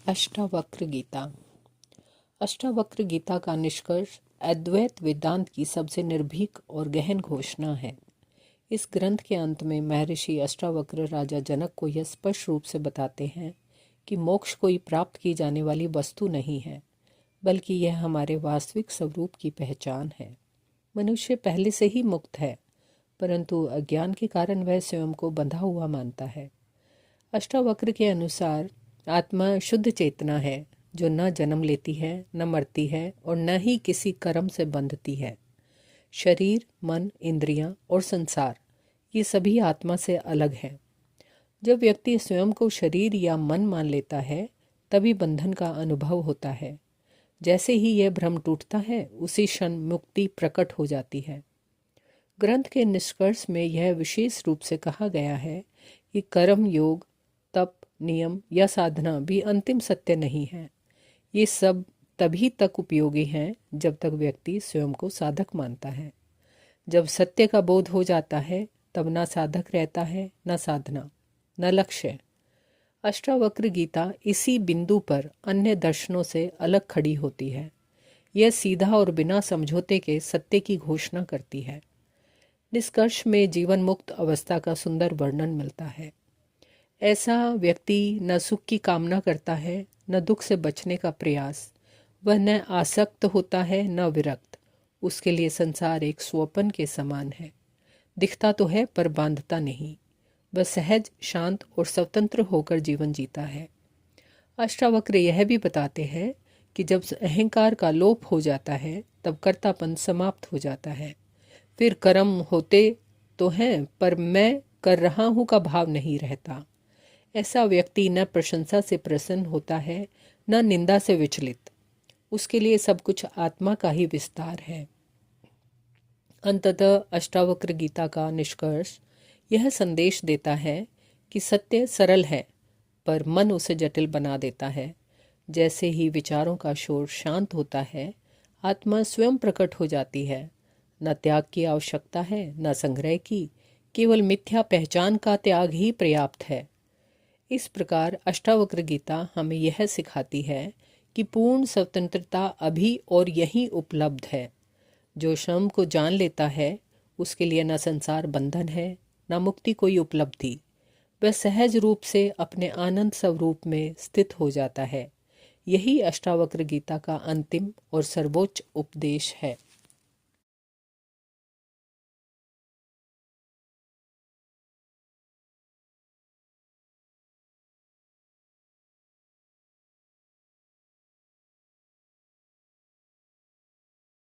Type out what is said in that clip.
अष्टावक्र गीता। अष्टावक्र गीता का निष्कर्ष अद्वैत वेदांत की सबसे निर्भीक और गहन घोषणा है। इस ग्रंथ के अंत में महर्षि अष्टावक्र राजा जनक को यह स्पष्ट रूप से बताते हैं कि मोक्ष कोई प्राप्त की जाने वाली वस्तु नहीं है, बल्कि यह हमारे वास्तविक स्वरूप की पहचान है। मनुष्य पहले से ही मुक्त है, परंतु अज्ञान के कारण वह स्वयं को बंधा हुआ मानता है। अष्टावक्र के अनुसार आत्मा शुद्ध चेतना है जो न जन्म लेती है, न मरती है और न ही किसी कर्म से बंधती है। शरीर, मन, इंद्रियां और संसार ये सभी आत्मा से अलग हैं। जब व्यक्ति स्वयं को शरीर या मन मान लेता है तभी बंधन का अनुभव होता है। जैसे ही यह भ्रम टूटता है उसी क्षण मुक्ति प्रकट हो जाती है। ग्रंथ के निष्कर्ष में यह विशेष रूप से कहा गया है कि कर्म, योग, तप, नियम या साधना भी अंतिम सत्य नहीं है। ये सब तभी तक उपयोगी हैं जब तक व्यक्ति स्वयं को साधक मानता है। जब सत्य का बोध हो जाता है तब ना साधक रहता है, न साधना, न लक्ष्य। अष्टावक्र गीता इसी बिंदु पर अन्य दर्शनों से अलग खड़ी होती है। यह सीधा और बिना समझौते के सत्य की घोषणा करती है। निष्कर्ष में जीवन मुक्त अवस्था का सुंदर वर्णन मिलता है। ऐसा व्यक्ति न सुख की कामना करता है, न दुख से बचने का प्रयास। वह न आसक्त होता है, न विरक्त। उसके लिए संसार एक स्वप्न के समान है। दिखता तो है पर बांधता नहीं। वह सहज, शांत और स्वतंत्र होकर जीवन जीता है। अष्टावक्र यह भी बताते हैं कि जब अहंकार का लोप हो जाता है तब कर्तापन समाप्त हो जाता है। फिर कर्म होते तो हैं पर मैं कर रहा हूँ का भाव नहीं रहता। ऐसा व्यक्ति न प्रशंसा से प्रसन्न होता है, न निंदा से विचलित। उसके लिए सब कुछ आत्मा का ही विस्तार है। अंततः अष्टावक्र गीता का निष्कर्ष यह संदेश देता है कि सत्य सरल है, पर मन उसे जटिल बना देता है। जैसे ही विचारों का शोर शांत होता है, आत्मा स्वयं प्रकट हो जाती है। न त्याग की आवश्यकता है, न संग्रह की। केवल मिथ्या पहचान का त्याग ही पर्याप्त है। इस प्रकार अष्टावक्र गीता हमें यह सिखाती है कि पूर्ण स्वतंत्रता अभी और यहीं उपलब्ध है। जो स्वयं को जान लेता है उसके लिए न संसार बंधन है, न मुक्ति कोई उपलब्धि। वह सहज रूप से अपने आनंद स्वरूप में स्थित हो जाता है। यही अष्टावक्र गीता का अंतिम और सर्वोच्च उपदेश है।